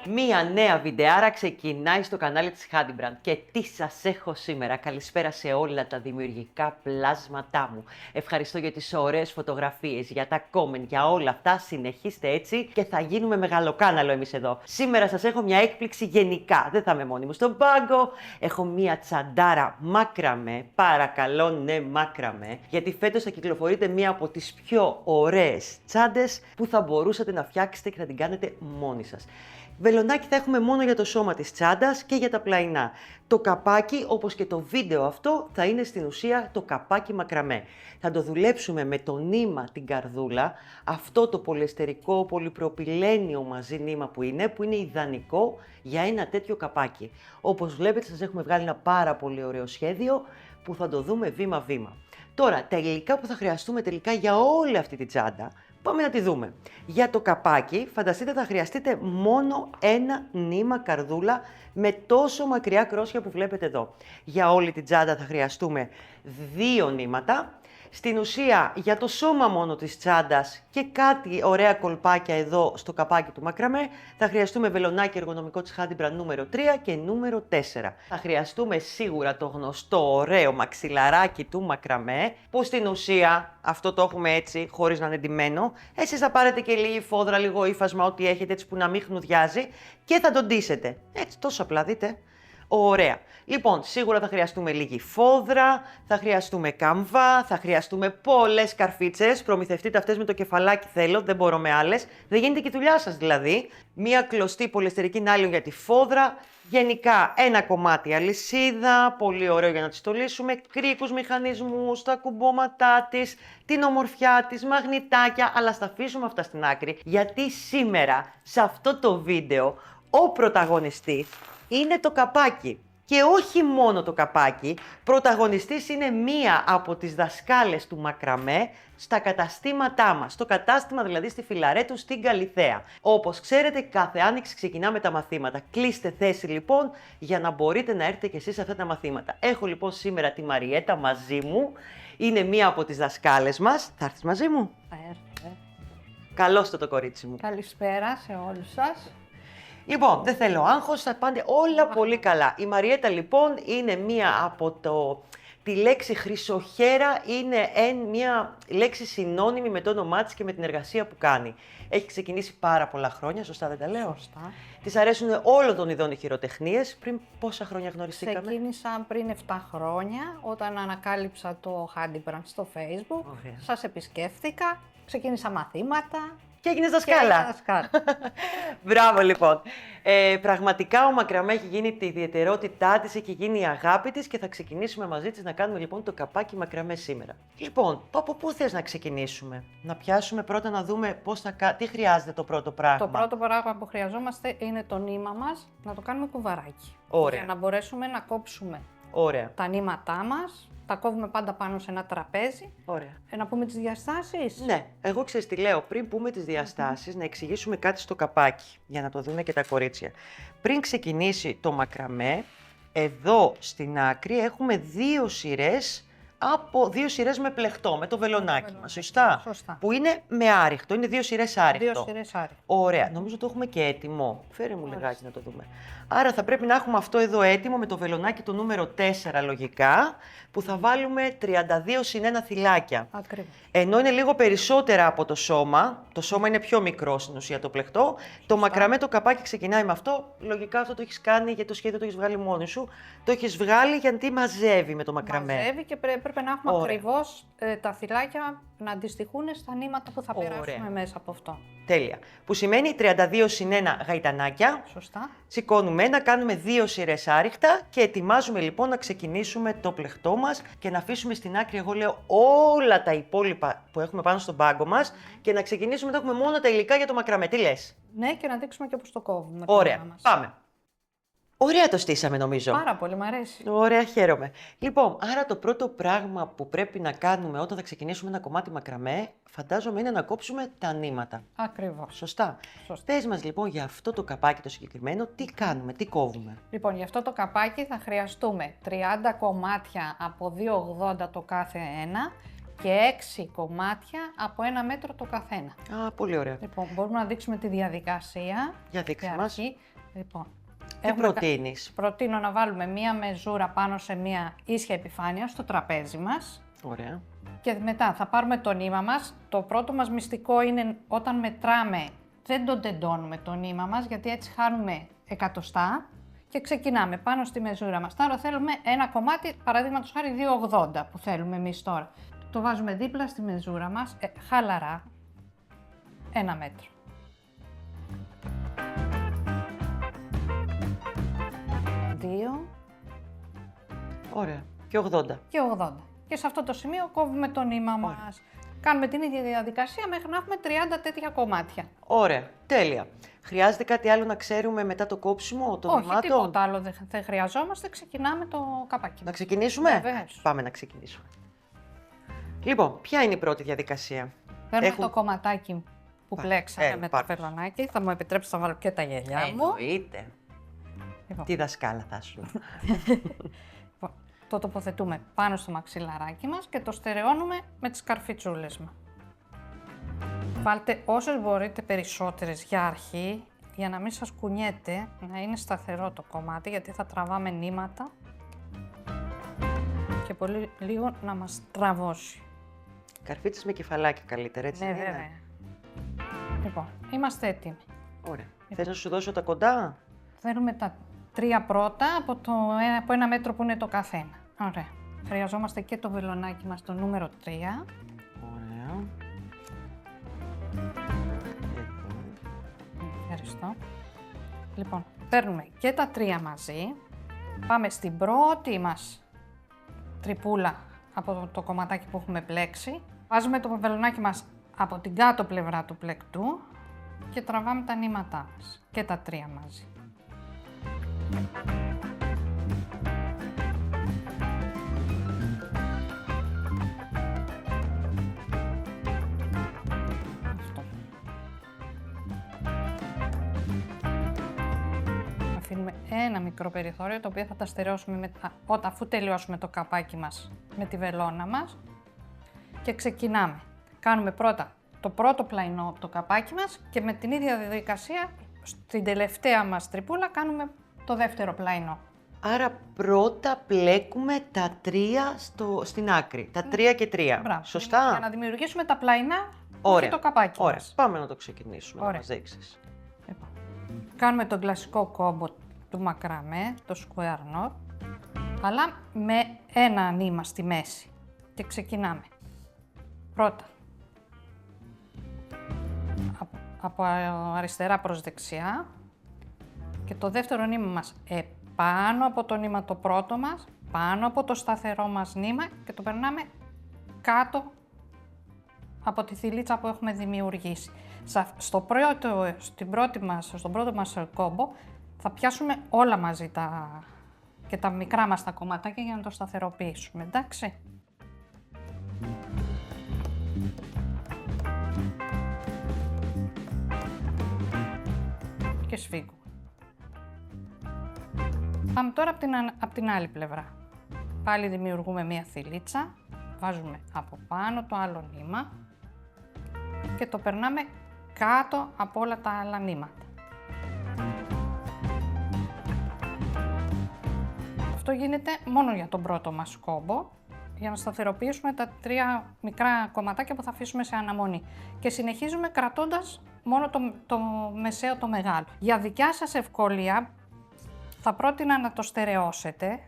Μία νέα βιντεάρα ξεκινάει στο κανάλι της Handybrand. Και τι σας έχω σήμερα. Καλησπέρα σε όλα τα δημιουργικά πλάσματά μου. Ευχαριστώ για τις ωραίες φωτογραφίες, για τα comment, για όλα αυτά. Συνεχίστε έτσι και θα γίνουμε μεγαλοκάναλο εμείς εδώ. Σήμερα σας έχω μια έκπληξη γενικά. Δεν θα είμαι μόνη μου στον πάγκο. Έχω μια τσαντάρα μάκραμε. Παρακαλώ, ναι, μάκραμε. Γιατί φέτος θα κυκλοφορείτε μία από τις πιο ωραίες τσάντες που θα μπορούσατε να φτιάξετε και να την κάνετε μόνοι σας. Βελονάκι θα έχουμε μόνο για το σώμα της τσάντας και για τα πλαϊνά. Το καπάκι, όπως και το βίντεο αυτό, θα είναι στην ουσία το καπάκι μακραμέ. Θα το δουλέψουμε με το νήμα την καρδούλα, αυτό το πολυεστερικό, πολυπροπυλένιο μαζί νήμα που είναι ιδανικό για ένα τέτοιο καπάκι. Όπως βλέπετε σας έχουμε βγάλει ένα πάρα πολύ ωραίο σχέδιο που θα το δούμε βήμα-βήμα. Τώρα, τα υλικά που θα χρειαστούμε τελικά για όλη αυτή τη τσάντα, πάμε να τη δούμε. Για το καπάκι, φανταστείτε θα χρειαστείτε μόνο ένα νήμα καρδούλα με τόσο μακριά κρόσια που βλέπετε εδώ. Για όλη την τσάντα θα χρειαστούμε 2 νήματα. Στην ουσία, για το σώμα μόνο της τσάντας και κάτι ωραία κολπάκια εδώ στο καπάκι του μακραμέ, θα χρειαστούμε βελονάκι εργονομικό της Handybrand νούμερο 3 και νούμερο 4. Θα χρειαστούμε σίγουρα το γνωστό ωραίο μαξιλαράκι του μακραμέ, που στην ουσία αυτό το έχουμε έτσι, χωρίς να είναι ντυμένο. Εσείς θα πάρετε και λίγη φόδρα, λίγο ύφασμα, ό,τι έχετε έτσι που να μην χνουδιάζει και θα τον ντύσετε. Έτσι, τόσο απλά, δείτε. Ωραία. Λοιπόν, σίγουρα θα χρειαστούμε λίγη φόδρα, θα χρειαστούμε καμβά, θα χρειαστούμε πολλές καρφίτσες. Προμηθευτείτε αυτές με το κεφαλάκι θέλω, δεν μπορώ με άλλες. Δεν γίνεται και η δουλειά σας δηλαδή. Μία κλωστή πολυεστερική νάιλον για τη φόδρα. Γενικά ένα κομμάτι αλυσίδα, πολύ ωραίο για να τη στολίσουμε. Κρίκους μηχανισμούς, τα κουμπώματά της, την ομορφιά της, μαγνητάκια. Αλλά στα αφήσουμε αυτά στην άκρη, γιατί σήμερα σε αυτό το βίντεο ο πρωταγωνιστής είναι το καπάκι. Και όχι μόνο το καπάκι, πρωταγωνιστής είναι μία από τις δασκάλες του μακραμέ στα καταστήματά μας. Στο κατάστημα δηλαδή στη Φιλαρέτου στην Καλιθέα. Όπως ξέρετε, κάθε άνοιξη ξεκινάμε τα μαθήματα. Κλείστε θέση λοιπόν για να μπορείτε να έρθετε κι εσείς σε αυτά τα μαθήματα. Έχω λοιπόν σήμερα τη Μαριέτα μαζί μου. Είναι μία από τις δασκάλες μας. Θα έρθεις μαζί μου? Θα έρθω. Καλώς το κορίτσι μου. Καλησπέρα σε όλους σας. Λοιπόν, δεν θέλω άγχος, θα πάνε όλα πολύ καλά. Η Μαριέτα λοιπόν είναι μία από τη λέξη χρυσοχέρα, είναι μία λέξη συνώνυμη με το όνομά της και με την εργασία που κάνει. Έχει ξεκινήσει πάρα πολλά χρόνια, σωστά δεν τα λέω? Σωστά. Της αρέσουν όλων των ειδών οι χειροτεχνίες. Πριν πόσα χρόνια γνωριστήκαμε? Ξεκίνησα πριν 7 χρόνια, όταν ανακάλυψα το Handybrand στο Facebook. Ωραία. Σας επισκέφθηκα, ξεκίνησα μαθήματα. Και έγινες δασκάλα. Μπράβο λοιπόν. Πραγματικά ο μακραμέ έχει γίνει τη ιδιαιτερότητά της, έχει γίνει η αγάπη της και θα ξεκινήσουμε μαζί της να κάνουμε λοιπόν το καπάκι μακραμέ σήμερα. Λοιπόν, από πού θες να ξεκινήσουμε? Να πιάσουμε πρώτα να δούμε τι χρειάζεται το πρώτο πράγμα. Το πρώτο πράγμα που χρειαζόμαστε είναι το νήμα μας, να το κάνουμε κουβαράκι. Ωραία. Για να μπορέσουμε να κόψουμε τα νήματά μας. Τα κόβουμε πάντα πάνω σε ένα τραπέζι. Ωραία. Να πούμε τις διαστάσεις. Ναι, εγώ ξέρεις τι λέω. Πριν πούμε τις διαστάσεις, να εξηγήσουμε κάτι στο καπάκι, για να το δουν και τα κορίτσια. Πριν ξεκινήσει το μακραμέ, εδώ στην άκρη έχουμε 2 σειρές με πλεχτό, με το βελονάκι μας, σωστά? Σωστά. Που είναι με άριχτο, είναι 2 σειρές άριχτο. 2 σειρές άριχτο. Ωραία, νομίζω το έχουμε και έτοιμο. Φέρε μου λιγάκι να το δούμε. Άρα θα πρέπει να έχουμε αυτό εδώ έτοιμο με το βελονάκι το νούμερο 4 λογικά, που θα βάλουμε 32 συν 1 θυλάκια. Ακριβώς. Ενώ είναι λίγο περισσότερα από το σώμα είναι πιο μικρό στην ουσία το πλεκτό. Το μακραμέ το καπάκι ξεκινάει με αυτό. Λογικά αυτό το έχεις κάνει για το σχέδιο, το έχεις βγάλει μόνη σου. Το έχεις βγάλει γιατί μαζεύει με το μακραμέ. Μαζεύει και πρέπει να έχουμε ακριβώς τα θυλάκια να αντιστοιχούν στα νήματα που θα περάσουμε μέσα από αυτό. Τέλεια. Που σημαίνει 32 συν 1 γαϊτανάκια. Σωστά. Σηκώνουμε ένα, κάνουμε 2 σειρές άριχτα και ετοιμάζουμε λοιπόν να ξεκινήσουμε το πλεκτό μας και να αφήσουμε στην άκρη, εγώ λέω, όλα τα υπόλοιπα που έχουμε πάνω στον πάγκο μας και να ξεκινήσουμε να έχουμε μόνο τα υλικά για το μακραμέ. Τι λες? Ναι, και να δείξουμε και πώς το κόβουμε. Ωραία, πάμε. Ωραία το στήσαμε νομίζω. Πάρα πολύ, μου αρέσει. Ωραία, χαίρομαι. Λοιπόν, άρα το πρώτο πράγμα που πρέπει να κάνουμε όταν θα ξεκινήσουμε ένα κομμάτι μακραμέ, φαντάζομαι είναι να κόψουμε τα νήματα. Ακριβώς. Σωστά. Πες μας λοιπόν για αυτό το καπάκι το συγκεκριμένο, τι κάνουμε, τι κόβουμε? Λοιπόν, για αυτό το καπάκι θα χρειαστούμε 30 κομμάτια από 2,80 το κάθε ένα και 6 κομμάτια από 1 μέτρο το καθένα. Πολύ ωραία. Λοιπόν, μπορούμε να δείξουμε τη διαδικασία. Για δείξε μας. Λοιπόν, Τι προτείνεις? προτείνω να βάλουμε μία μεζούρα πάνω σε μία ίσια επιφάνεια στο τραπέζι μας. Ωραία. Και μετά θα πάρουμε το νήμα μας. Το πρώτο μας μυστικό είναι όταν μετράμε, δεν τον τεντώνουμε το νήμα μας, γιατί έτσι χάνουμε εκατοστά και ξεκινάμε πάνω στη μεζούρα μας. Τώρα θέλουμε ένα κομμάτι, παραδείγματος χάρη 2,80 που θέλουμε εμείς τώρα. Το βάζουμε δίπλα στη μεζούρα μας, χαλαρά, 1 μέτρο. Δύο Ωραία. Και 80. και 80. Και σε αυτό το σημείο κόβουμε το νήμα μας. Κάνουμε την ίδια διαδικασία μέχρι να έχουμε 30 τέτοια κομμάτια. Ωραία. Τέλεια. Χρειάζεται κάτι άλλο να ξέρουμε μετά το κόψιμο των Όχι, δωμάτων? τίποτα άλλο δεν χρειαζόμαστε. Ξεκινάμε το καπάκι. Να ξεκινήσουμε? Βεβαίως. Πάμε να ξεκινήσουμε. Λοιπόν, ποια είναι η πρώτη διαδικασία? Παίρνουμε Έχουν- το κομματάκι που πλέξαμε με το πάρ' το. βελονάκι. Θα μου επιτρέψει να βάλω και τα γυαλιά μου. Εννοείται. Λοιπόν, Τι δασκάλα θα σου. λοιπόν, το τοποθετούμε πάνω στο μαξιλαράκι μας και το στερεώνουμε με τις καρφιτσούλες μας. Βάλτε όσες μπορείτε περισσότερες για αρχή, για να μην σας κουνιέται, να είναι σταθερό το κομμάτι, γιατί θα τραβάμε νήματα και πολύ λίγο να μας τραβώσει. Καρφίτσες με κεφαλάκι καλύτερα, έτσι Ναι, δεν είναι? βέβαια. Λοιπόν, είμαστε έτοιμοι. Ωραία. Θες να σου δώσω τα κοντά? Φέρουμε τα 3 πρώτα από 1 μέτρο που είναι το καθένα. Ωραία. Χρειαζόμαστε και το βελονάκι μας, το νούμερο 3. Ωραία. Ευχαριστώ. Λοιπόν, παίρνουμε και τα 3 μαζί. Πάμε στην πρώτη μας τρυπούλα από το κομματάκι που έχουμε πλέξει. Βάζουμε το βελονάκι μας από την κάτω πλευρά του πλεκτού και τραβάμε τα νήματά μας. Και τα 3 μαζί. Αυτό. Αφήνουμε ένα μικρό περιθώριο, το οποίο θα τα στερεώσουμε αφού τελειώσουμε το καπάκι μας με τη βελόνα μας και ξεκινάμε. Κάνουμε πρώτα το πρώτο πλαϊνό από το καπάκι μας και με την ίδια διαδικασία στην τελευταία μας τρυπούλα κάνουμε το δεύτερο πλαϊνό. Άρα πρώτα πλέκουμε τα 3 στην άκρη. Τα 3 και 3. Μπράβο. Σωστά? Για να δημιουργήσουμε τα πλαϊνά Ωραία. και το καπάκι Ωραία. μας. Πάμε να το ξεκινήσουμε, να Ωραία. μας δείξεις. Λοιπόν, κάνουμε τον κλασικό κόμπο του μακραμέ, το square knot, αλλά με ένα νήμα στη μέση. Και ξεκινάμε. Πρώτα, από αριστερά προς δεξιά και το δεύτερο νήμα μας επάνω από το νήμα το πρώτο μας, πάνω από το σταθερό μας νήμα και το περνάμε κάτω από τη θηλίτσα που έχουμε δημιουργήσει. Στον πρώτο μας κόμπο θα πιάσουμε όλα μαζί και τα μικρά μας τα κομματάκια για να το σταθεροποιήσουμε, εντάξει. Και σφίγγουμε. Πάμε τώρα από την άλλη πλευρά. Πάλι δημιουργούμε μία θηλίτσα, βάζουμε από πάνω το άλλο νήμα και το περνάμε κάτω από όλα τα άλλα νήματα. Αυτό γίνεται μόνο για τον πρώτο μας κόμπο, για να σταθεροποιήσουμε τα 3 μικρά κομματάκια που θα αφήσουμε σε αναμονή. Και συνεχίζουμε κρατώντας μόνο το μεσαίο το μεγάλο. Για δικιά σας ευκολία θα πρότεινα να το στερεώσετε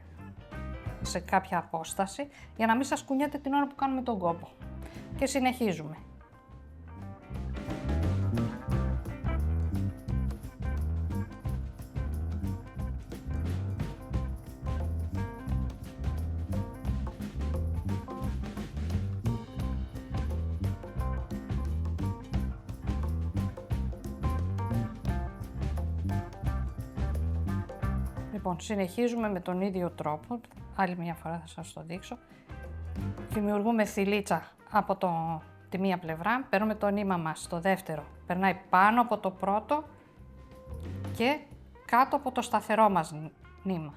σε κάποια απόσταση για να μην σας κουνιέται την ώρα που κάνουμε τον κόμπο. Και συνεχίζουμε. Λοιπόν, συνεχίζουμε με τον ίδιο τρόπο, άλλη μια φορά θα σας το δείξω. Δημιουργούμε θηλίτσα από τη μία πλευρά, παίρνουμε το νήμα μας στο δεύτερο, περνάει πάνω από το πρώτο και κάτω από το σταθερό μας νήμα.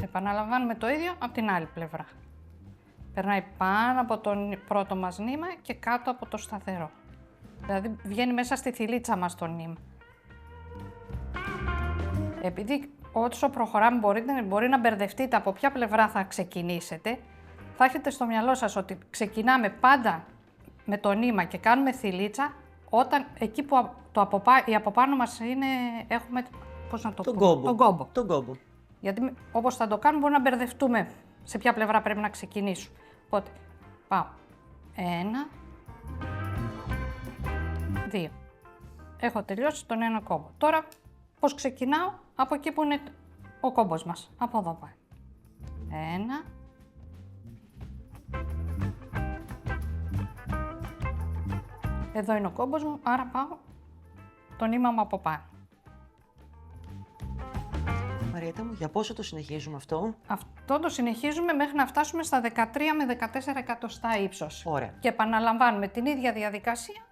Επαναλαμβάνουμε το ίδιο από την άλλη πλευρά. Περνάει πάνω από το πρώτο μας νήμα και κάτω από το σταθερό. Δηλαδή βγαίνει μέσα στη θηλίτσα μας το νήμα. Επειδή όσο προχωράμε μπορεί να μπερδευτείτε από ποια πλευρά θα ξεκινήσετε, θα έχετε στο μυαλό σας ότι ξεκινάμε πάντα με το νήμα και κάνουμε θηλίτσα όταν εκεί που η από πάνω μας είναι, έχουμε, πώς να το πω, τον κόμπο. Γιατί όπως θα το κάνουμε μπορεί να μπερδευτούμε σε ποια πλευρά πρέπει να ξεκινήσουμε. Οπότε πάω 1, 2. Έχω τελειώσει τον ένα κόμπο. Τώρα πώς ξεκινάω? Από εκεί που είναι ο κόμπος μας. Από εδώ πάει. 1. Εδώ είναι ο κόμπος μου, άρα πάω το νήμα μου από πάνω. Μαριέτα μου, για πόσο το συνεχίζουμε αυτό? Αυτό το συνεχίζουμε μέχρι να φτάσουμε στα 13 με 14 εκατοστά ύψος. Ωραία. Και επαναλαμβάνουμε την ίδια διαδικασία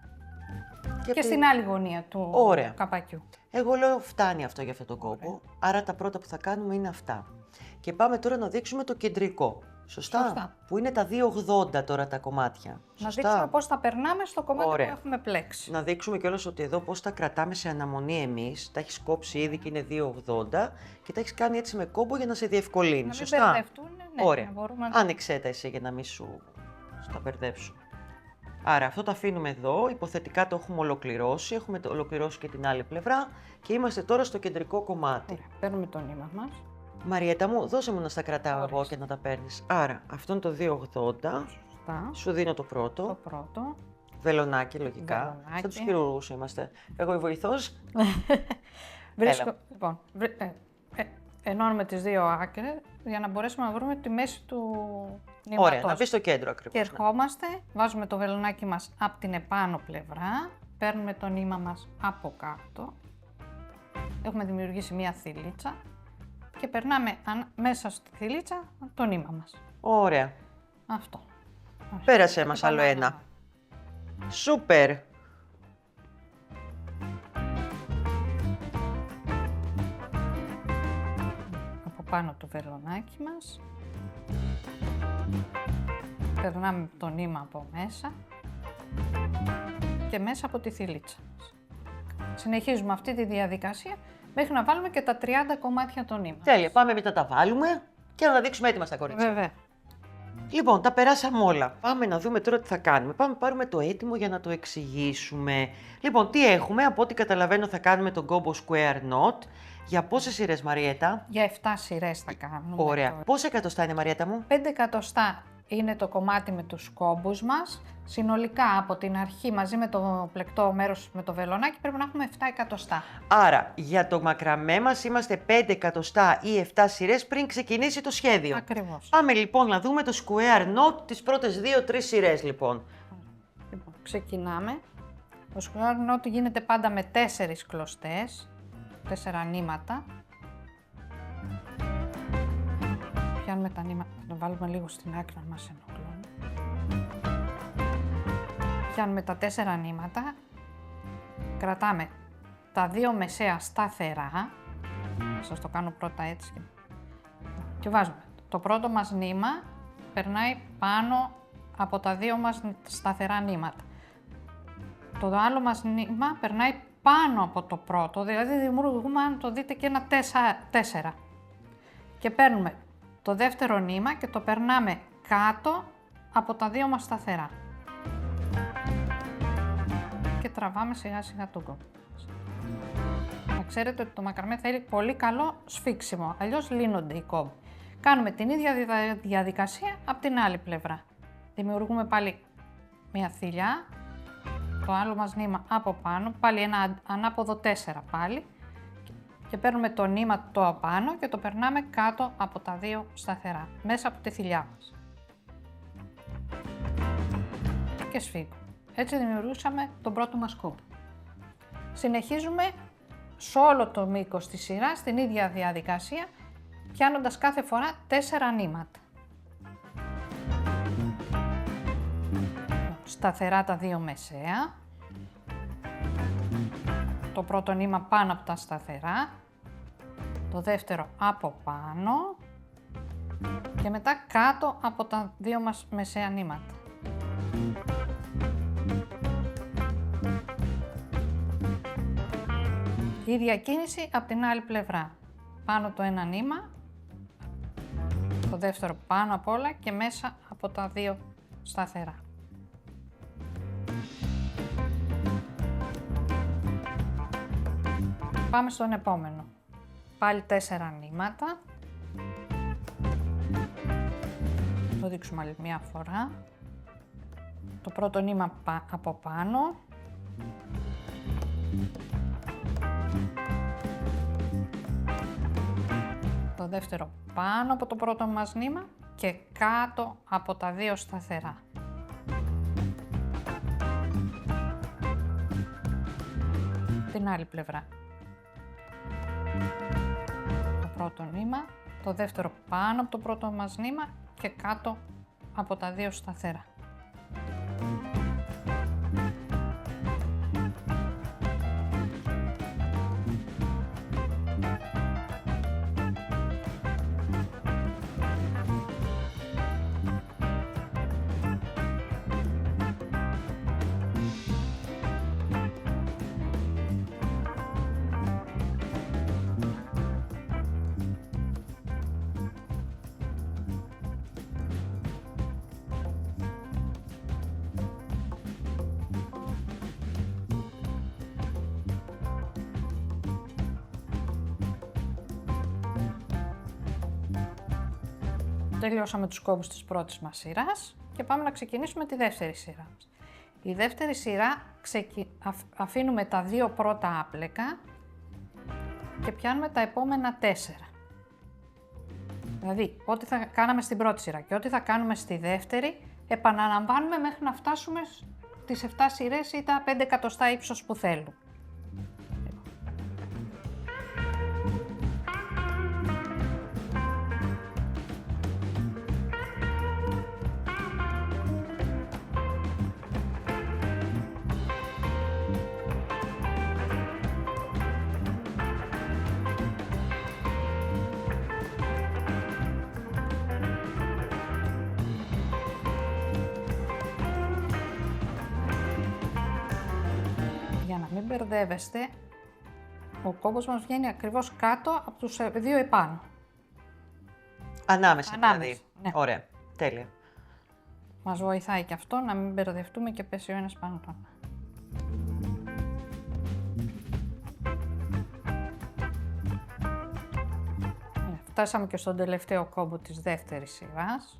και στην άλλη γωνία του καπακιού. Εγώ λέω φτάνει αυτό για αυτό το κόμπο, άρα τα πρώτα που θα κάνουμε είναι αυτά. Και πάμε τώρα να δείξουμε το κεντρικό. Σωστά. Που είναι τα 2,80 τώρα τα κομμάτια. Να δείξουμε πώς τα περνάμε στο κομμάτι που έχουμε πλέξει. Να δείξουμε κιόλας ότι εδώ πώς τα κρατάμε σε αναμονή εμείς. Τα έχεις κόψει ήδη και είναι 2,80 και τα έχεις κάνει έτσι με κόμπο για να σε διευκολύνει. Να σωστά. μην μπερδευτούν, ναι. Ωραία. Μπορούμε Άνοιξέ τα εσύ για να μην σου τα μπερδέψουν. Άρα αυτό το αφήνουμε εδώ, υποθετικά το έχουμε ολοκληρώσει, έχουμε ολοκληρώσει και την άλλη πλευρά και είμαστε τώρα στο κεντρικό κομμάτι. Ωραία. Παίρνουμε το νήμα μας. Μαριέτα μου, δώσε μου να στα κρατάω εγώ και να τα παίρνεις. Άρα, αυτό είναι το 2,80. Σωστά. Σου δίνω το πρώτο. Το πρώτο. Βελονάκι, λογικά. Βελονάκι. Σαν τους χειρουργούς είμαστε. Εγώ η βοηθός. Λοιπόν, ενώνουμε τις δύο άκρες για να μπορέσουμε να βρούμε τη μέση του νήματος. Ωραία, να μπει στο κέντρο ακριβώς. Και ερχόμαστε, βάζουμε το βελονάκι μας από την επάνω πλευρά, παίρνουμε το νήμα μας από κάτω. Έχουμε δημιουργήσει μία θηλίτσα και περνάμε μέσα στη θηλίτσα το νήμα μας. Ωραία. Αυτό. Πέρασε μας άλλο ένα. Σούπερ. Από πάνω το βελονάκι μας. Περνάμε το νήμα από μέσα και μέσα από τη θηλίτσα μας. Συνεχίζουμε αυτή τη διαδικασία μέχρι να βάλουμε και τα 30 κομμάτια το νήμα. Τέλεια, πάμε μετά τα βάλουμε και να τα δείξουμε έτοιμα στα κορίτσια. Βέβαια. Λοιπόν, τα περάσαμε όλα. Πάμε να δούμε τώρα τι θα κάνουμε. Πάμε να πάρουμε το έτοιμο για να το εξηγήσουμε. Λοιπόν, τι έχουμε? Από ό,τι καταλαβαίνω θα κάνουμε τον combo square knot. Για πόσες σειρές, Μαριέτα? Για 7 σειρές θα κάνουμε. Ωραία. Τώρα. Πόσα εκατοστά είναι, Μαριέτα μου? 5 εκατοστά είναι το κομμάτι με τους κόμπους μας. Συνολικά από την αρχή μαζί με το πλεκτό μέρος με το βελονάκι πρέπει να έχουμε 7 εκατοστά. Άρα, για το μακραμέ μας είμαστε 5 εκατοστά ή 7 σειρές πριν ξεκινήσει το σχέδιο. Ακριβώς. Πάμε λοιπόν να δούμε το square knot τις πρώτες 2-3 σειρές λοιπόν. Λοιπόν, ξεκινάμε. Το square knot γίνεται πάντα με 4 κλωστές, 4 νήματα. Πιάνουμε τα νήματα, να βάλουμε λίγο στην άκρη να μας ενοχλούν. Πιάνουμε τα 4 νήματα, κρατάμε τα 2 μεσαία σταθερά, θα σας το κάνω πρώτα έτσι και βάζουμε. Το πρώτο μας νήμα περνάει πάνω από τα 2 μας σταθερά νήματα. Το άλλο μας νήμα περνάει πάνω από το πρώτο, δηλαδή δημιουργούμε, αν το δείτε, και ένα 4. Και παίρνουμε το δεύτερο νήμα και το περνάμε κάτω από τα 2 μας σταθερά. Και τραβάμε σιγά σιγά τον κόμπο. Να ξέρετε ότι το μακραμέ θέλει πολύ καλό σφίξιμο, αλλιώς λύνονται οι κόμποι. Κάνουμε την ίδια διαδικασία από την άλλη πλευρά. Δημιουργούμε πάλι μια θηλιά, το άλλο μας νήμα από πάνω, πάλι ένα ανάποδο 4 πάλι και παίρνουμε το νήμα το απάνω και το περνάμε κάτω από τα 2 σταθερά, μέσα από τη θηλιά μας. Και σφίγγουμε. Έτσι δημιουργούσαμε τον πρώτο μας κόμπο. Συνεχίζουμε σε όλο το μήκος της σειράς, στην ίδια διαδικασία, πιάνοντας κάθε φορά 4 νήματα. Σταθερά τα 2 μεσαία. Το πρώτο νήμα πάνω από τα σταθερά. Το δεύτερο από πάνω. Και μετά κάτω από τα 2 μας μεσαία νήματα. Η ίδια κίνηση από την άλλη πλευρά. Πάνω το ένα νήμα, το δεύτερο πάνω απ' όλα και μέσα από τα δύο σταθερά. Πάμε στον επόμενο. Πάλι 4 νήματα. Το δείξουμε άλλη μια φορά. Το πρώτο νήμα από πάνω. Το δεύτερο πάνω από το πρώτο μας νήμα και κάτω από τα δύο σταθερά. Την άλλη πλευρά. Το πρώτο νήμα, το δεύτερο πάνω από το πρώτο μας νήμα και κάτω από τα δύο σταθερά. Τελειώσαμε τους κόμπους της πρώτης μας σειράς και πάμε να ξεκινήσουμε τη δεύτερη σειρά μας. Η δεύτερη σειρά αφήνουμε τα δύο πρώτα άπλεκα και πιάνουμε τα επόμενα 4. Δηλαδή, ό,τι θα κάναμε στην πρώτη σειρά και ό,τι θα κάνουμε στη δεύτερη, επαναλαμβάνουμε μέχρι να φτάσουμε τις 7 σειρές ή τα 5 εκατοστά ύψος που θέλουμε. Για να μην μπερδεύεστε, ο κόμπος μας βγαίνει ακριβώς κάτω από τους δύο επάνω. Ανάμεσα δηλαδή. Ναι. Ωραία. Τέλεια. Μας βοηθάει και αυτό να μην μπερδευτούμε και πέσει ο ένας πάνω τον άλλο. Φτάσαμε και στον τελευταίο κόμπο της δεύτερης σειράς.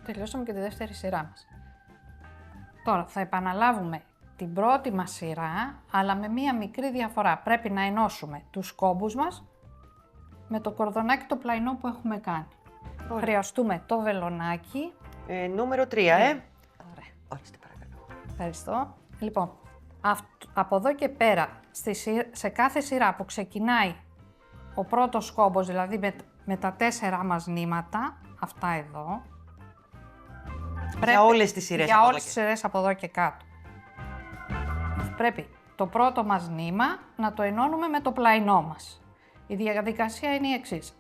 Τελειώσαμε και τη δεύτερη σειρά μας. Τώρα θα επαναλάβουμε την πρώτη μας σειρά, αλλά με μία μικρή διαφορά. Πρέπει να ενώσουμε τους κόμπους μας με το κορδονάκι το πλαϊνό που έχουμε κάνει. Χρειαστούμε το βελονάκι. Νούμερο 3, Ωραία. Ορίστε παρακαλώ. Ευχαριστώ. Λοιπόν, από εδώ και πέρα, σε κάθε σειρά που ξεκινάει ο πρώτος κόμπος, δηλαδή με τα 4 μας νήματα, αυτά εδώ, Για όλες τις σειρές για από όλες εδώ τις σειρές από εδώ και κάτω. Πρέπει το πρώτο μας νήμα να το ενώνουμε με το πλαϊνό μας. Η διαδικασία είναι η εξής.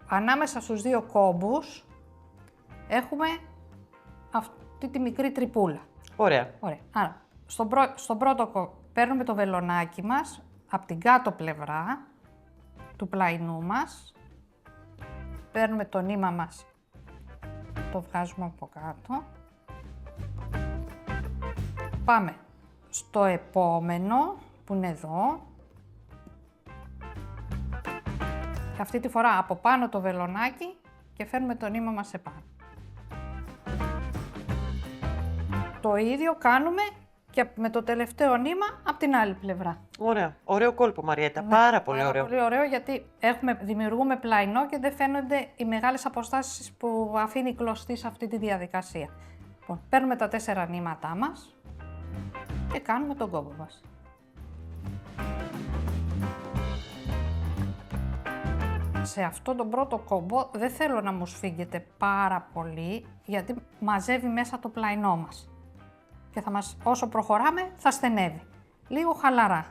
Ανάμεσα στους δύο κόμπους έχουμε αυτή τη μικρή τρυπούλα. Ωραία. Ωραία. Άρα, στον πρώτο κόμπο παίρνουμε το βελονάκι μας από την κάτω πλευρά του πλαϊνού μας. Παίρνουμε το νήμα μας, το βγάζουμε από κάτω. Πάμε στο επόμενο που είναι εδώ. Και αυτή τη φορά από πάνω το βελονάκι και φέρνουμε το νήμα μας επάνω. Το ίδιο κάνουμε και με το τελευταίο νήμα από την άλλη πλευρά. Ωραία. Ωραίο κόλπο, Μαριέτα. Πάρα πολύ ωραίο. Πολύ ωραίο, γιατί δημιουργούμε πλαϊνό και δεν φαίνονται οι μεγάλες αποστάσεις που αφήνει η κλωστή σε αυτή τη διαδικασία. Λοιπόν, παίρνουμε τα 4 νήματά μας και κάνουμε τον κόμπο μας. Σε αυτό τον πρώτο κόμπο δεν θέλω να μου σφίγγεται πάρα πολύ, γιατί μαζεύει μέσα το πλαϊνό μας. Και όσο προχωράμε θα στενεύει. Λίγο χαλαρά.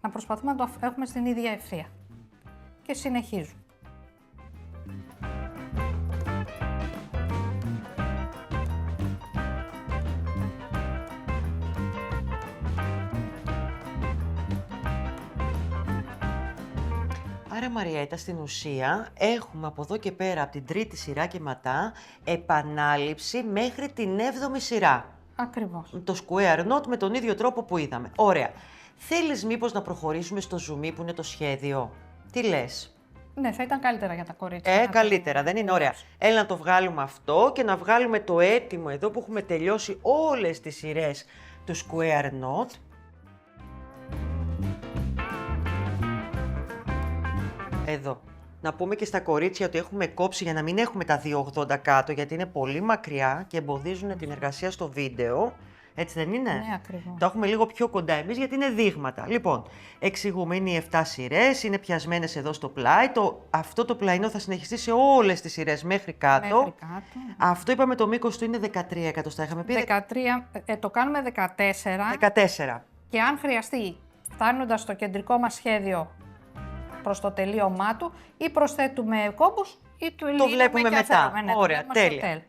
Να προσπαθούμε να το έχουμε στην ίδια ευθεία. Και συνεχίζουμε. Άρα, Μαριέτα, στην ουσία έχουμε από εδώ και πέρα, από την τρίτη σειρά και ματά, επανάληψη μέχρι την 7η σειρά. Ακριβώς. Το square knot με τον ίδιο τρόπο που είδαμε. Ωραία. Θέλεις μήπως να προχωρήσουμε στο zoom που είναι το σχέδιο? Τι λες? Ναι, θα ήταν καλύτερα για τα κορίτσια. Καλύτερα, δεν είναι? Ωραία. Έλα να το βγάλουμε αυτό και να βγάλουμε το έτοιμο εδώ που έχουμε τελειώσει όλες τις σειρές του square knot. Εδώ. Να πούμε και στα κορίτσια ότι έχουμε κόψει για να μην έχουμε τα 2,80 κάτω, γιατί είναι πολύ μακριά και εμποδίζουν την εργασία στο βίντεο. Έτσι δεν είναι? Ναι, ακριβώς. Τα έχουμε λίγο πιο κοντά εμείς γιατί είναι δείγματα. Λοιπόν, εξηγούμε, είναι οι 7 σειρές, είναι πιασμένες εδώ στο πλάι. Αυτό το πλαϊνό θα συνεχιστεί σε όλες τις σειρές μέχρι κάτω. Μέχρι κάτω. Αυτό είπαμε το μήκος του είναι 13 εκατοστά. Είχαμε πει 13, το κάνουμε 14. 14. Και αν χρειαστεί, φτάνοντας στο κεντρικό μας σχέδιο προς το τελείωμά του, ή προσθέτουμε κόμπους ή Το βλέπουμε και μετά. αφαιρούμε, ναι, το Ωραία, βλέπουμε στο τέλεια. τέλος.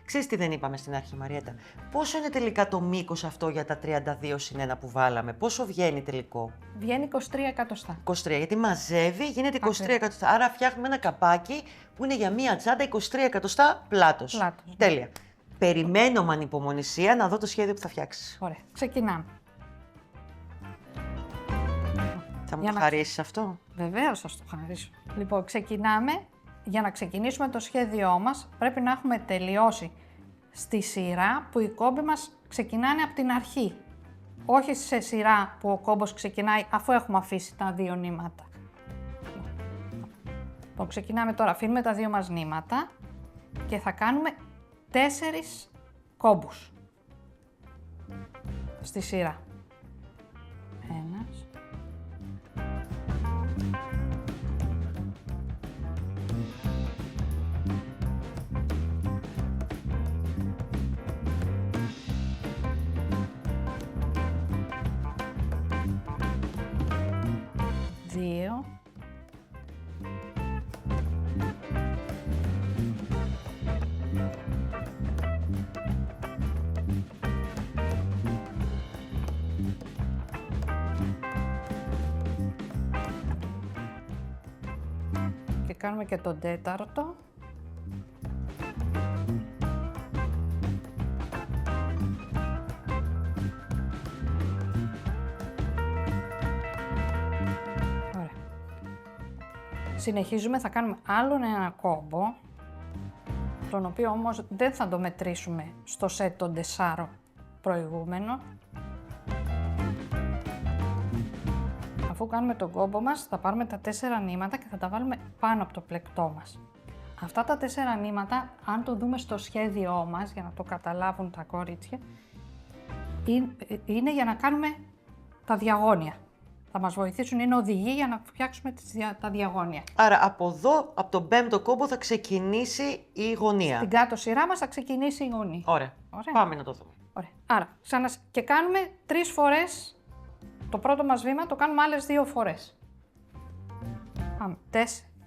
Ξέρεις τι δεν είπαμε στην αρχή, Μαριέτα? Πόσο είναι τελικά το μήκος αυτό για τα 32 συν 1 που βάλαμε? Πόσο βγαίνει τελικό? Βγαίνει 23 εκατοστά. 23, γιατί μαζεύει, γίνεται 23 εκατοστά. Άρα φτιάχνουμε ένα καπάκι που είναι για μία τσάντα 23 εκατοστά πλάτος. Ναι. Τέλεια. Περιμένω με ανυπομονησία να δω το σχέδιο που θα φτιάξεις. Ωραία, ξεκινάμε. Θα μου Για το να- χαρίσεις αυτό? Βεβαίως θα το χαρίσω. Λοιπόν, ξεκινάμε. Για να ξεκινήσουμε το σχέδιό μας, πρέπει να έχουμε τελειώσει στη σειρά που οι κόμποι μας ξεκινάνε από την αρχή. Όχι σε σειρά που ο κόμπος ξεκινάει αφού έχουμε αφήσει τα δύο νήματα. Λοιπόν, ξεκινάμε τώρα, αφήνουμε τα δύο μας νήματα και θα κάνουμε 4 κόμπους στη σειρά. Ένας. Δύο. Και κάνουμε και τον τέταρτο. Ωραία. Συνεχίζουμε, θα κάνουμε άλλον ένα κόμπο, τον οποίο όμως δεν θα το μετρήσουμε στο σετ των 4 προηγούμενο. Αφού κάνουμε τον κόμπο μας, θα πάρουμε τα 4 νήματα και θα τα βάλουμε πάνω από το πλεκτό μας. Αυτά τα 4 νήματα, αν το δούμε στο σχέδιό μας, για να το καταλάβουν τα κορίτσια, είναι για να κάνουμε τα διαγώνια. Θα μας βοηθήσουν, είναι οδηγοί για να φτιάξουμε τα διαγώνια. Άρα από εδώ, από τον 5ο κόμπο θα ξεκινήσει η γωνία. Στην κάτω σειρά μας θα ξεκινήσει η γωνία. Ωραία. Ωραία. Πάμε να το δούμε. Ωραία. Άρα, και κάνουμε 3 φορές το πρώτο μας βήμα, το κάνουμε άλλες 2 φορές. Πάμε.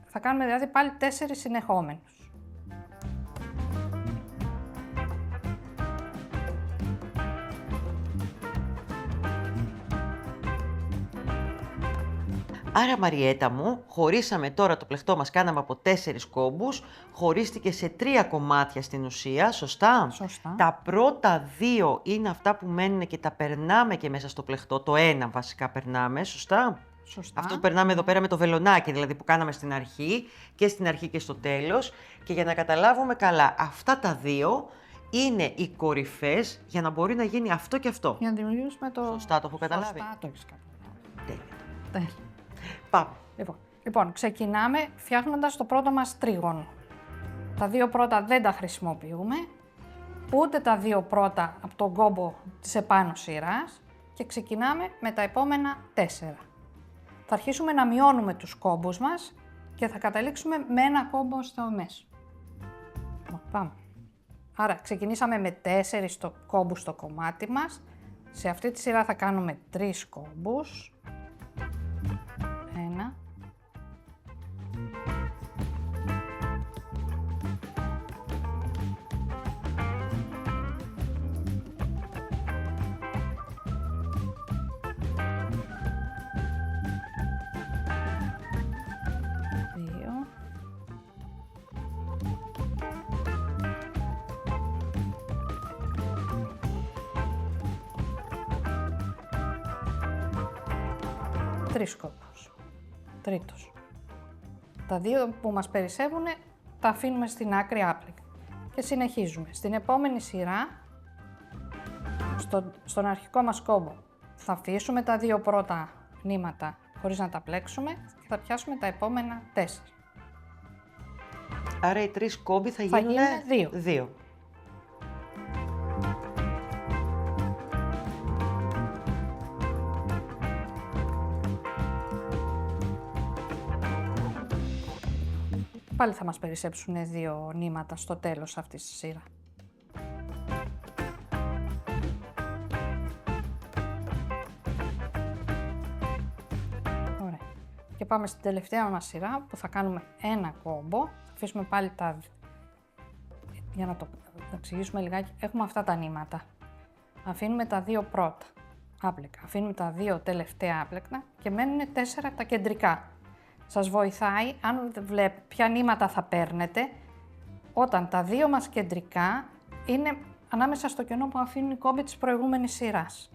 Θα κάνουμε δηλαδή πάλι 4 συνεχόμενους. Άρα, Μαριέτα μου, χωρίσαμε τώρα το πλεκτό μας, κάναμε από 4 κόμπους, χωρίστηκε σε 3 κομμάτια στην ουσία, σωστά? Σωστά. Τα πρώτα 2 είναι αυτά που μένουν και τα περνάμε και μέσα στο πλεκτό, το ένα βασικά περνάμε, σωστά? Σωστά. Αυτό που περνάμε εδώ πέρα με το βελονάκι, δηλαδή που κάναμε στην αρχή και στο τέλος. Και για να καταλάβουμε καλά, αυτά τα 2 είναι οι κορυφές για να μπορεί να γίνει αυτό και αυτό. Για να δημιουργήσουμε το... Σωστά, το έχω καταλάβει. Σωστά, το έχεις καταλάβει. Τέλεια. Τέλεια. Πάμε. Λοιπόν, ξεκινάμε φτιάχνοντας το πρώτο μας τρίγωνο. Τα 2 πρώτα δεν τα χρησιμοποιούμε, ούτε τα 2 πρώτα από τον κόμπο της επάνω σειράς και ξεκινάμε με τα επόμενα 4. Θα αρχίσουμε να μειώνουμε τους κόμπους μας και θα καταλήξουμε με ένα κόμπο στο μέσο. Πάμε. Άρα ξεκινήσαμε με 4 κόμπους στο κομμάτι μας. Σε αυτή τη σειρά θα κάνουμε 3 κόμπους. 1. 2. 3 κόμπους. Τρίτος. Τα 2 που μας περισσεύουν τα αφήνουμε στην άκρη άπλυκα. Και συνεχίζουμε. Στην επόμενη σειρά, στον αρχικό μας κόμπο, θα αφήσουμε τα 2 πρώτα νήματα χωρίς να τα πλέξουμε και θα πιάσουμε τα επόμενα 4. Άρα οι 3 κόμποι θα γίνουν γίνουν 2. Πάλι θα μας περισσέψουν 2 νήματα στο τέλος αυτής της σειρά. Ωραία. Και πάμε στην τελευταία μας σειρά που θα κάνουμε ένα κόμπο. Θα αφήσουμε πάλι τα... Για να το εξηγήσουμε λιγάκι, έχουμε αυτά τα νήματα. Αφήνουμε τα 2 πρώτα άπλεκα, αφήνουμε τα 2 τελευταία άπλεκτα και μένουν 4 τα κεντρικά. Σας βοηθάει, αν βλέπετε ποια νήματα θα παίρνετε, όταν τα 2 μας κεντρικά είναι ανάμεσα στο κενό που αφήνουν οι κόμποι της προηγούμενης σειράς.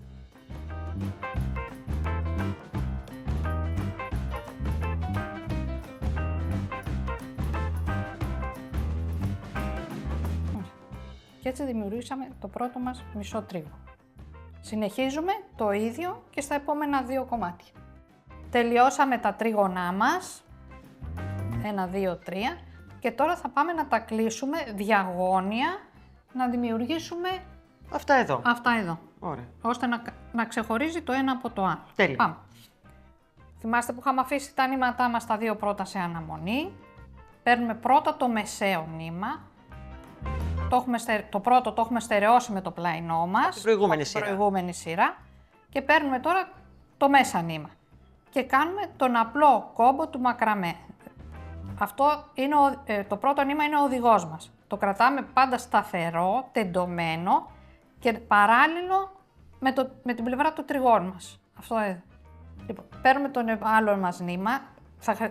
Και έτσι δημιουργήσαμε το πρώτο μας μισό τρίγωνο. Συνεχίζουμε το ίδιο και στα επόμενα 2 κομμάτια. Τελειώσαμε τα τρίγωνά μας, 1, 2, 3 και τώρα θα πάμε να τα κλείσουμε διαγώνια, να δημιουργήσουμε Αυτά εδώ. αυτά εδώ, Ωραία. ώστε να ξεχωρίζει το ένα από το άλλο. Τέλεια. Πάμε. Θυμάστε που είχαμε αφήσει τα νήματά μας τα 2 πρώτα σε αναμονή. Παίρνουμε πρώτα το μεσαίο νήμα. Το πρώτο το έχουμε στερεώσει με το πλαϊνό μας. Την προηγούμενη σειρά. Και παίρνουμε τώρα το μέσα νήμα. Και κάνουμε τον απλό κόμπο του μακραμέ. Αυτό είναι το πρώτο νήμα είναι ο οδηγός μας. Το κρατάμε πάντα σταθερό, τεντωμένο και παράλληλο με την πλευρά του τριγώνου μας. Αυτό εδώ. Λοιπόν, παίρνουμε τον άλλο μας νήμα.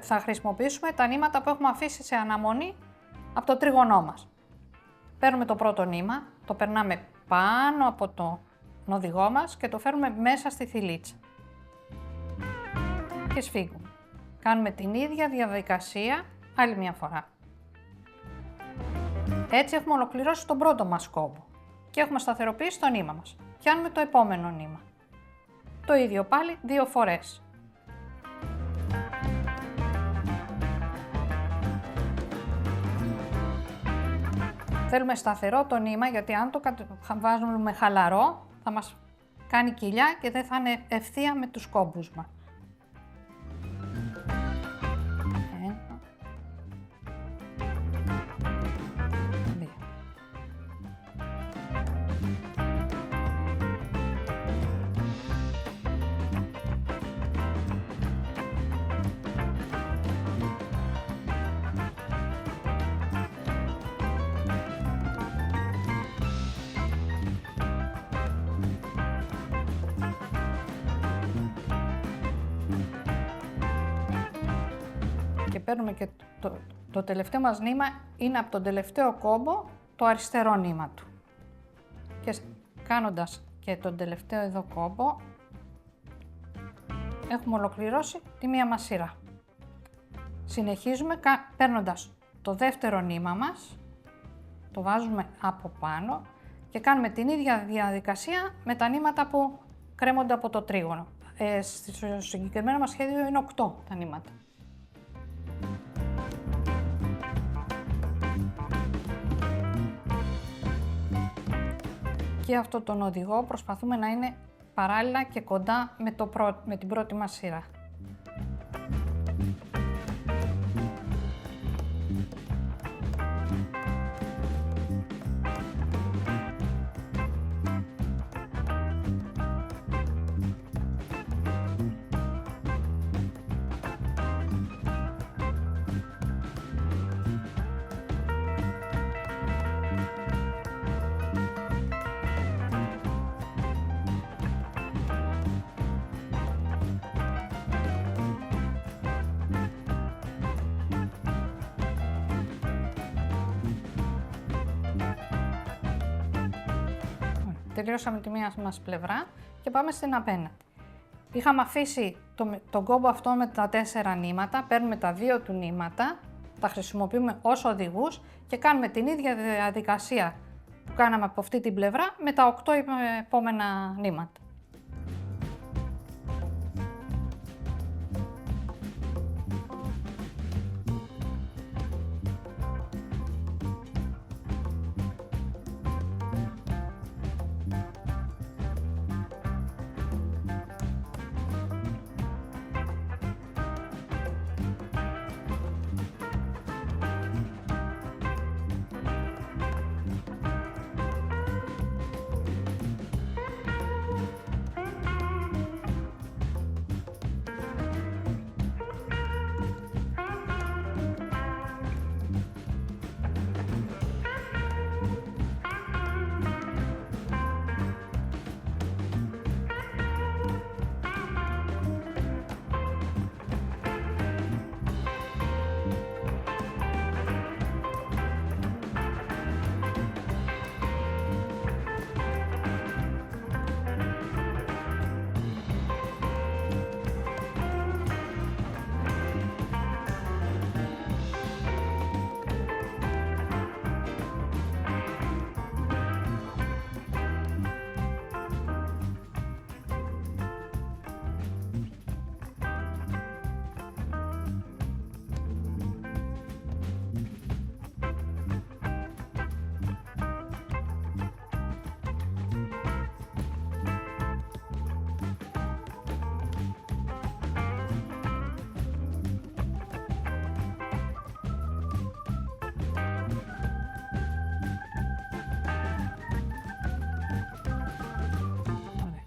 Θα χρησιμοποιήσουμε τα νήματα που έχουμε αφήσει σε αναμονή από το τρίγωνό μας. Παίρνουμε το πρώτο νήμα, το περνάμε πάνω από τον οδηγό μας και το φέρνουμε μέσα στη θηλίτσα. Και σφίγγουμε. Κάνουμε την ίδια διαδικασία άλλη μια φορά. Έτσι έχουμε ολοκληρώσει τον πρώτο μας κόμπο και έχουμε σταθεροποιήσει το νήμα μας. Πιάνουμε το επόμενο νήμα. Το ίδιο πάλι 2 φορές. Θέλουμε σταθερό το νήμα, γιατί αν το βάζουμε χαλαρό θα μας κάνει κοιλιά και δεν θα είναι ευθεία με τους κόμπους μας. Και παίρνουμε και το τελευταίο μας νήμα είναι από τον τελευταίο κόμπο το αριστερό νήμα του. Και κάνοντας και τον τελευταίο εδώ κόμπο έχουμε ολοκληρώσει τη μία μας σειρά. Συνεχίζουμε παίρνοντας το δεύτερο νήμα μας, το βάζουμε από πάνω και κάνουμε την ίδια διαδικασία με τα νήματα που κρέμονται από το τρίγωνο. Στο συγκεκριμένο μας σχέδιο είναι 8 τα νήματα. Και αυτό τον οδηγό προσπαθούμε να είναι παράλληλα και κοντά με την πρώτη μας σειρά. Τελειώσαμε τη μία μας πλευρά και πάμε στην απέναντι. είχαμε αφήσει τον κόμπο αυτό με τα 4 νήματα, παίρνουμε τα 2 του νήματα, τα χρησιμοποιούμε ως οδηγούς και κάνουμε την ίδια διαδικασία που κάναμε από αυτή την πλευρά με τα 8 επόμενα νήματα.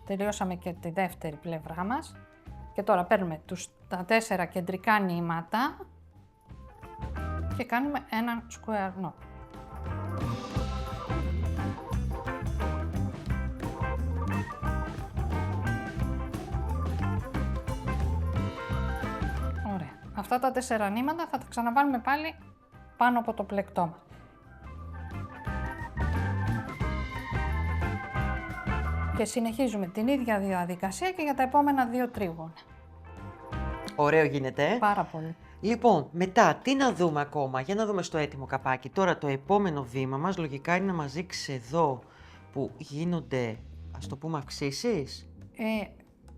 Τελειώσαμε και τη δεύτερη πλευρά μας και τώρα παίρνουμε τα 4 κεντρικά νήματα και κάνουμε έναν square knot. Ωραία. Αυτά τα 4 νήματα θα τα ξαναβάλουμε πάλι πάνω από το πλεκτό μας. Και συνεχίζουμε την ίδια διαδικασία και για τα επόμενα 2 τρίγωνα. Ωραίο γίνεται. Πάρα πολύ. Λοιπόν, μετά τι να δούμε ακόμα, για να δούμε στο έτοιμο καπάκι. Τώρα το επόμενο βήμα μας λογικά είναι να μας δείξει εδώ που γίνονται, ας το πούμε, αυξήσεις.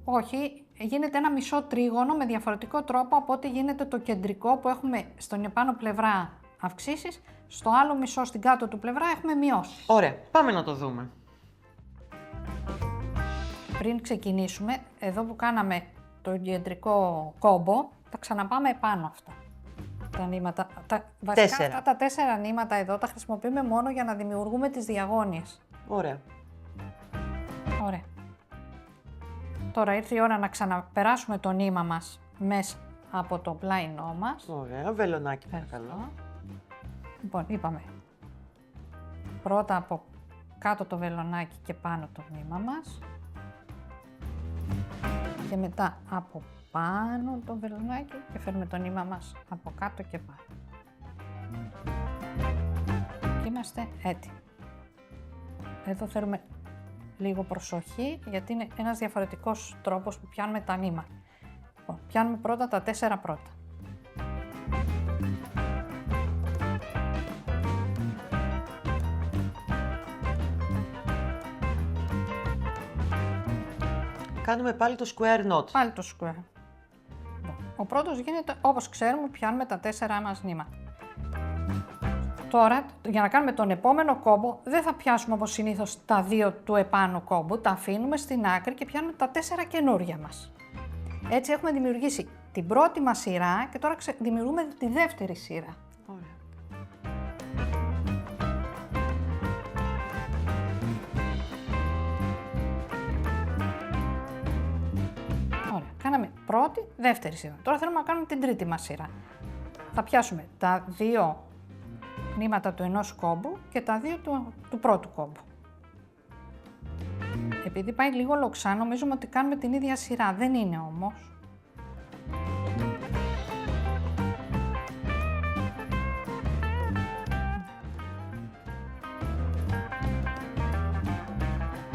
Όχι, γίνεται ένα μισό τρίγωνο με διαφορετικό τρόπο από ό,τι γίνεται το κεντρικό που έχουμε στον επάνω πλευρά αυξήσεις, στο άλλο μισό στην κάτω του πλευρά έχουμε μειώσεις. Ωραία, πάμε να το δούμε. Πριν ξεκινήσουμε, εδώ που κάναμε το κεντρικό κόμπο, θα ξαναπάμε επάνω αυτά. Τα νήματα. Βασικά αυτά τα 4 νήματα εδώ τα χρησιμοποιούμε μόνο για να δημιουργούμε τις διαγώνιες. Ωραία. Ωραία. Τώρα ήρθε η ώρα να ξαναπεράσουμε το νήμα μας μέσα από το πλάινό μας. Ωραία, βελονάκι παρακαλώ. Λοιπόν, είπαμε πρώτα από κάτω το βελονάκι και πάνω το νήμα μας. Και μετά από πάνω το βελονάκι και φέρνουμε το νήμα μας από κάτω και πάνω. Και είμαστε έτοιμοι. Εδώ θέλουμε λίγο προσοχή γιατί είναι ένας διαφορετικός τρόπος που πιάνουμε τα νήματα. Λοιπόν, πιάνουμε πρώτα τα 4 πρώτα. Κάνουμε πάλι το square knot. Πάλι το square. Ο πρώτος γίνεται όπως ξέρουμε, πιάνουμε τα 4 μας νήματα. Τώρα, για να κάνουμε τον επόμενο κόμπο, δεν θα πιάσουμε όπως συνήθως τα 2 του επάνω κόμπου, τα αφήνουμε στην άκρη και πιάνουμε τα 4 καινούρια μας. Έτσι έχουμε δημιουργήσει την πρώτη μας σειρά και τώρα δημιουργούμε τη δεύτερη σειρά. Ωραία. Κάναμε πρώτη, δεύτερη σειρά. Τώρα θέλουμε να κάνουμε την τρίτη μας σειρά. Θα πιάσουμε τα 2 νήματα του ενός κόμπου και τα 2 του πρώτου κόμπου. Επειδή πάει λίγο λοξά, νομίζουμε ότι κάνουμε την ίδια σειρά. Δεν είναι όμως.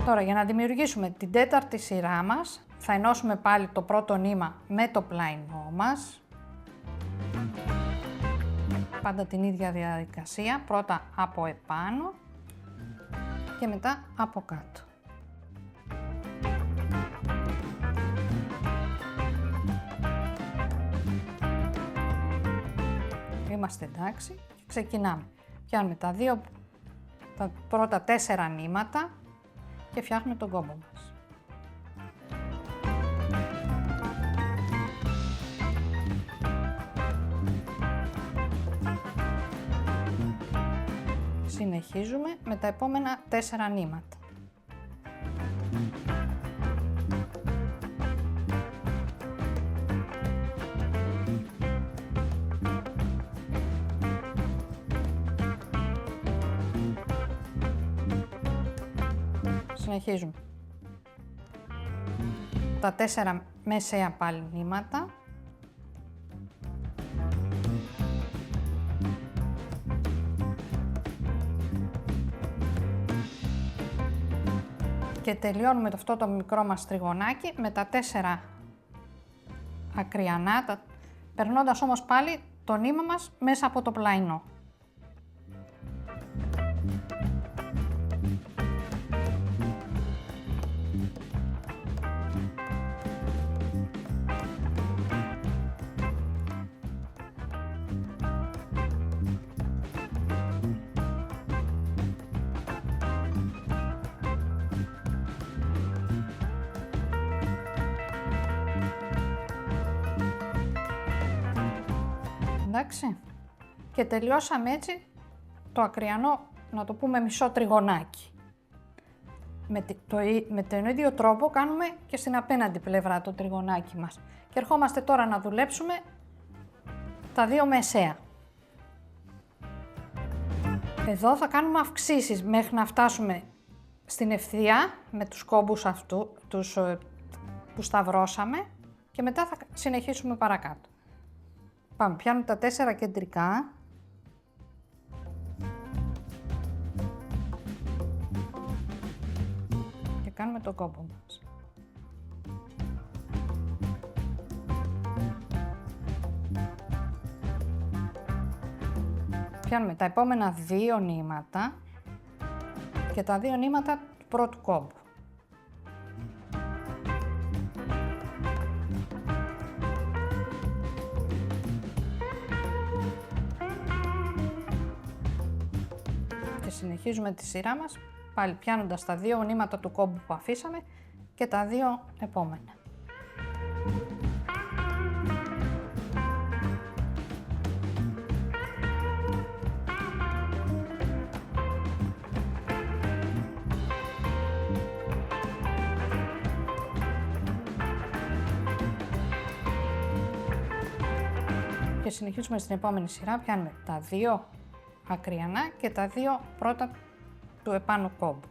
Τώρα, για να δημιουργήσουμε την τέταρτη σειρά μας, θα ενώσουμε πάλι το πρώτο νήμα με το πλαϊνό μας. Πάντα την ίδια διαδικασία, πρώτα από επάνω και μετά από κάτω. Είμαστε εντάξει και ξεκινάμε. Πιάνουμε τα πρώτα 4 νήματα και φτιάχνουμε τον κόμπο μας. Συνεχίζουμε με τα επόμενα 4 νήματα. Συνεχίζουμε. Τα 4 μεσαία πάλι νήματα. Και τελειώνουμε αυτό το μικρό μας τριγωνάκι με τα 4 ακριανά, περνώντας όμως πάλι το νήμα μας μέσα από το πλαϊνό. Εντάξει. Και τελειώσαμε έτσι το ακριανό, να το πούμε, μισό τριγωνάκι. Με τον ίδιο τρόπο κάνουμε και στην απέναντι πλευρά το τριγωνάκι μας. Και ερχόμαστε τώρα να δουλέψουμε τα 2 μεσαία. Εδώ θα κάνουμε αυξήσεις μέχρι να φτάσουμε στην ευθεία με τους κόμπους που σταυρώσαμε και μετά θα συνεχίσουμε παρακάτω. Πάμε, πιάνουμε τα 4 κεντρικά. Και κάνουμε το κόμπο μας. Πιάνουμε τα επόμενα 2 νήματα και τα 2 νήματα του πρώτου κόμπου. Και συνεχίζουμε τη σειρά μας, πάλι πιάνοντας τα 2 νήματα του κόμπου που αφήσαμε και τα 2 επόμενα. Και συνεχίζουμε στην επόμενη σειρά, πιάνουμε τα 2 ακριανά και τα 2 πρώτα του επάνω κόμπου.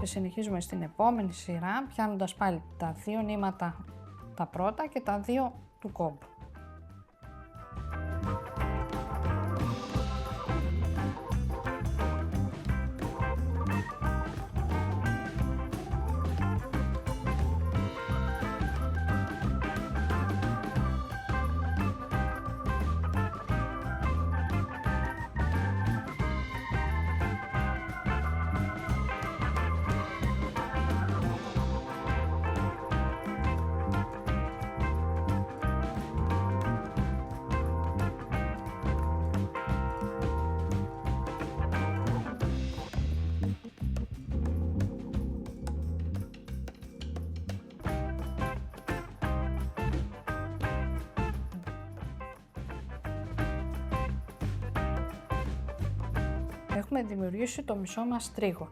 Συνεχίζουμε στην επόμενη σειρά, πιάνοντας πάλι τα 2 νήματα τα πρώτα και τα 2 του κόμπου. έχουμε δημιουργήσει το μισό μας τρίγωνο.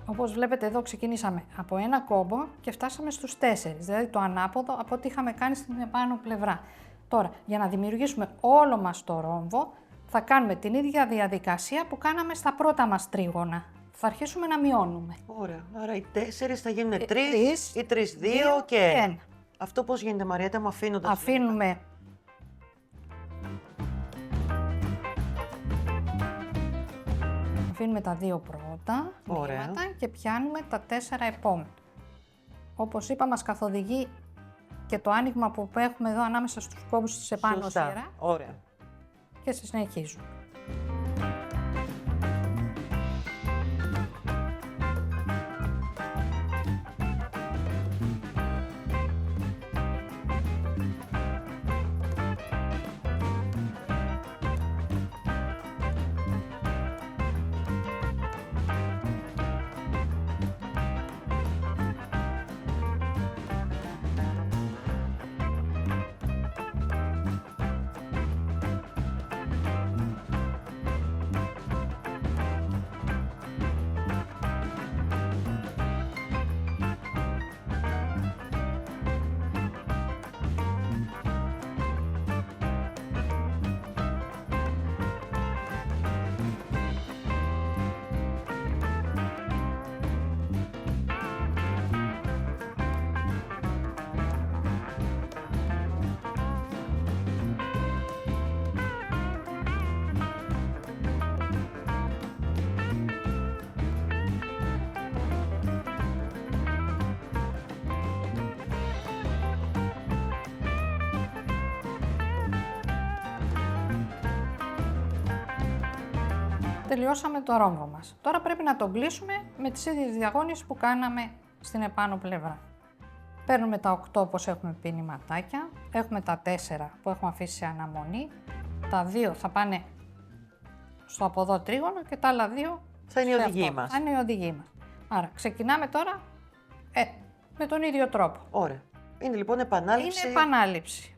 Όπως βλέπετε εδώ ξεκινήσαμε από ένα κόμπο και φτάσαμε στους 4, δηλαδή το ανάποδο από ό,τι είχαμε κάνει στην επάνω πλευρά. Τώρα, για να δημιουργήσουμε όλο μας το ρόμβο, θα κάνουμε την ίδια διαδικασία που κάναμε στα πρώτα μας τρίγωνα. Θα αρχίσουμε να μειώνουμε. Ωραία, άρα οι 4 θα γίνουν 3, τρεις, ή 3, 2 και 1. Αυτό πώς γίνεται, Μαριέτα, μου αφήνοντας... Αφήνουμε τα 2 πρώτα βήματα και πιάνουμε τα 4 επόμενα. Όπως είπα, μας καθοδηγεί και το άνοιγμα που έχουμε εδώ ανάμεσα στους κόμπους της επάνω σειρά. Ωραία. Και συνεχίζουμε. Τελειώσαμε το ρόμβο μας. Τώρα πρέπει να τον κλείσουμε με τις ίδιες διαγώνιες που κάναμε στην επάνω πλευρά. Παίρνουμε τα 8 όπως έχουμε πει νηματάκια, έχουμε τα 4 που έχουμε αφήσει σε αναμονή, τα 2 θα πάνε στο από εδώ τρίγωνο και τα άλλα 2 θα είναι η οδηγή μας. Θα είναι η οδηγή μας. Άρα ξεκινάμε τώρα με τον ίδιο τρόπο. Ωραία. Είναι λοιπόν επανάληψη. Είναι επανάληψη.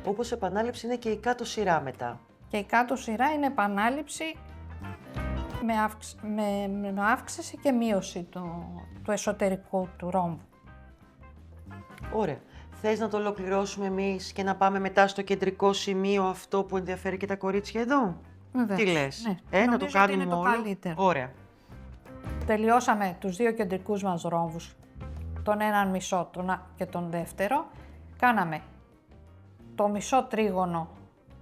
Όπως επανάληψη είναι και η κάτω σειρά μετά. Και η κάτω σειρά είναι επανάληψη με αύξηση και μείωση του εσωτερικού του ρόμβου. Ωραία. Θες να το ολοκληρώσουμε εμείς και να πάμε μετά στο κεντρικό σημείο αυτό που ενδιαφέρει και τα κορίτσια εδώ? Βεβαίως. Τι λες? Ναι. Να το κάνουμε είναι το όλο. καλύτερο. Ωραία. Τελειώσαμε τους 2 κεντρικούς μας ρόμβους, τον έναν μισό και τον δεύτερο. Κάναμε το μισό τρίγωνο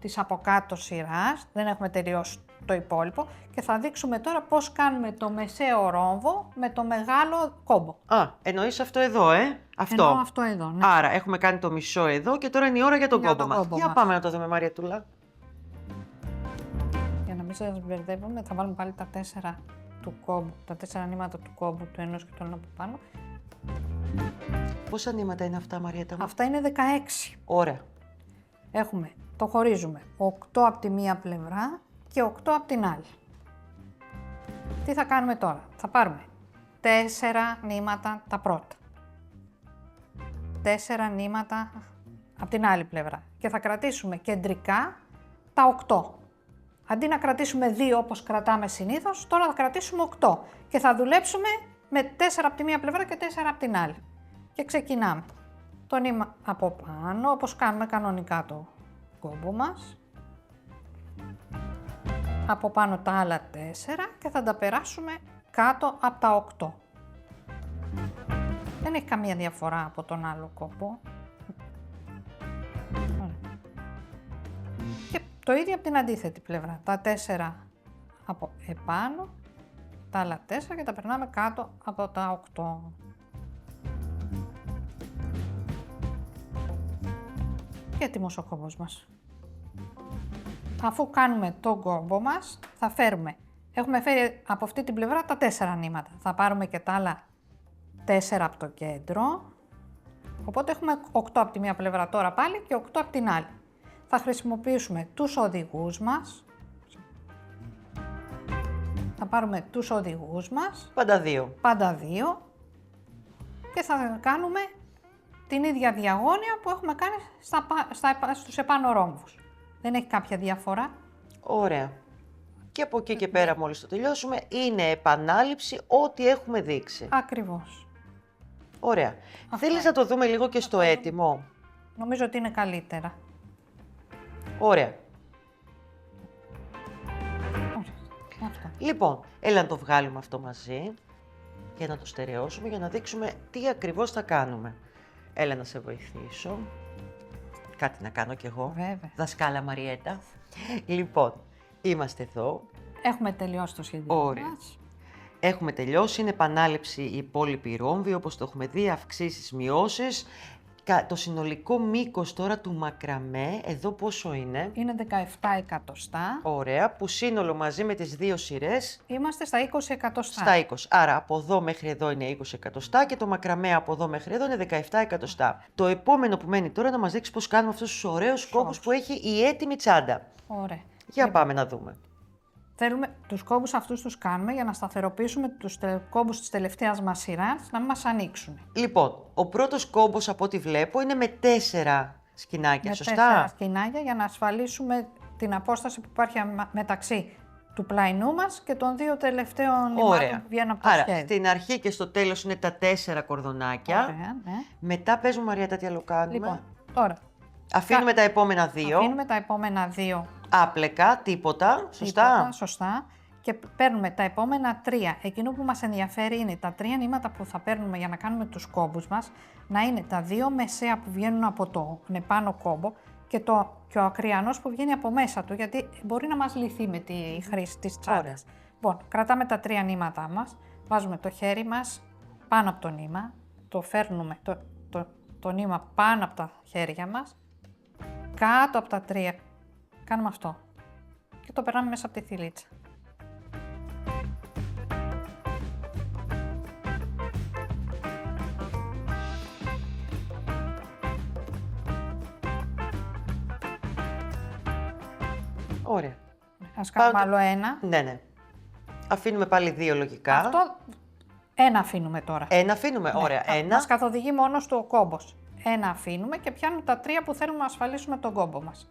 της από κάτω σειράς, δεν έχουμε τελειώσει το υπόλοιπο και θα δείξουμε τώρα πώς κάνουμε το μεσαίο ρόμβο με το μεγάλο κόμπο. Εννοείς αυτό εδώ, αυτό. Εννοώ αυτό εδώ, ναι. Άρα έχουμε κάνει το μισό εδώ και τώρα είναι η ώρα για τον κόμπο μας. Για πάμε να το δούμε, Μαριατούλα. Για να μην σας μπερδεύουμε, θα βάλουμε πάλι τα 4 του κόμπου, τα 4 νήματα του κόμπου, του ενός και του άλλου από πάνω. Πόσα νήματα είναι αυτά, Μαριέτα μου? Αυτά είναι 16. Ωραία. Το χωρίζουμε 8 από τη μία πλευρά και 8 από την άλλη. Τι θα κάνουμε τώρα? Θα πάρουμε 4 νήματα τα πρώτα, 4 νήματα από την άλλη πλευρά και θα κρατήσουμε κεντρικά τα 8. Αντί να κρατήσουμε 2 όπως κρατάμε συνήθως, τώρα θα κρατήσουμε 8 και θα δουλέψουμε με 4 από τη μία πλευρά και 4 από την άλλη. Και ξεκινάμε. Το νήμα από πάνω, όπως κάνουμε κανονικά το κόμπο μας. Από πάνω τα άλλα 4 και θα τα περάσουμε κάτω από τα 8. Δεν έχει καμία διαφορά από τον άλλο κόμπο. Και το ίδιο από την αντίθετη πλευρά. Τα 4 από επάνω, τα άλλα 4 και τα περνάμε κάτω από τα 8. Και έτοιμος ο κόμπος μας. Αφού κάνουμε τον κόμπο μας, θα φέρουμε, έχουμε φέρει από αυτή την πλευρά τα 4 νήματα. Θα πάρουμε και τα άλλα 4 από το κέντρο. Οπότε έχουμε 8 από τη μία πλευρά τώρα πάλι και 8 από την άλλη. Θα χρησιμοποιήσουμε τους οδηγούς μας. Θα πάρουμε τους οδηγούς μας. Πάντα 2. Πάντα 2. Και θα κάνουμε την ίδια διαγώνια που έχουμε κάνει στους επάνω ρόμβους. Δεν έχει κάποια διαφορά. Ωραία. Και από εκεί και πέρα, μόλις το τελειώσουμε, είναι επανάληψη ό,τι έχουμε δείξει. Ακριβώς. Ωραία. Αυτό. Θέλεις να το δούμε λίγο και στο έτοιμο? Νομίζω ότι είναι καλύτερα. Ωραία. Ωραία. Αυτό. Λοιπόν, έλα να το βγάλουμε αυτό μαζί για να το στερεώσουμε, για να δείξουμε τι ακριβώς θα κάνουμε. Έλα να σε βοηθήσω. Κάτι να κάνω κι εγώ. Βέβαια. Δασκάλα Μαριέτα. Λοιπόν, είμαστε εδώ. Έχουμε τελειώσει το σχέδιο Ωραία. μας. Έχουμε τελειώσει, είναι επανάληψη η υπόλοιπη ρόμβη, όπως το έχουμε δει, αυξήσεις, μειώσεις. Το συνολικό μήκος τώρα του μακραμέ, εδώ πόσο είναι? Είναι 17 εκατοστά. Ωραία, που σύνολο μαζί με τις δύο σειρές, Είμαστε στα 20 εκατοστά. στα 20. Άρα από εδώ μέχρι εδώ είναι 20 εκατοστά και το μακραμέ από εδώ μέχρι εδώ είναι 17 εκατοστά. Το επόμενο που μένει τώρα να μας δείξει πώς κάνουμε αυτούς τους ωραίους κόμπους που έχει η έτοιμη τσάντα. Ωραία. Για πάμε να δούμε. Θέλουμε τους κόμπους αυτούς τους κάνουμε για να σταθεροποιήσουμε τους κόμπους της τελευταίας μας σειράς να μην μας ανοίξουν. Λοιπόν, ο πρώτος κόμπος από ό,τι βλέπω είναι με 4 σκηνάκια, Με σωστά? 4 σκηνάκια για να ασφαλίσουμε την απόσταση που υπάρχει μεταξύ του πλαϊνού μας και των δύο τελευταίων νημάτων που βγαίνουν από το Άρα, σχέδιο. στην αρχή και στο τέλος είναι τα 4 κορδονάκια. Ωραία, ναι. Μετά παίζουμε, Μαριέτα, τι άλλο κάνουμε? Λοιπόν, τώρα Αφήνουμε τα επόμενα δύο. αφήνουμε τα επόμενα δύο Άπλεκα, τίποτα. Σωστά. τίποτα, σωστά. Και παίρνουμε τα επόμενα 3. Εκείνο που μας ενδιαφέρει είναι τα 3 νήματα που θα παίρνουμε για να κάνουμε τους κόμπους μας να είναι τα 2 μεσαία που βγαίνουν από τον επάνω κόμπο και ο ακριανός που βγαίνει από μέσα του, γιατί μπορεί να μας λυθεί με τη χρήση της τσάντας. Ωραία. Λοιπόν, κρατάμε τα 3 νήματά μας, βάζουμε το χέρι μας πάνω από το νήμα, το φέρνουμε το νήμα πάνω από τα χέρια μας, κάτω από τα 3, κάνουμε αυτό και το περνάμε μέσα από τη θηλίτσα. Ωραία. Ας κάνουμε Πάω- άλλο ένα. Ναι, ναι. Αφήνουμε πάλι δύο λογικά. Αυτό ένα αφήνουμε τώρα. Ένα αφήνουμε. Ναι, Ωραία. Ένα. Μας καθοδηγεί μόνο στο κόμπος. Ένα αφήνουμε και πιάνουμε τα 3 που θέλουμε να ασφαλίσουμε τον κόμπο μας.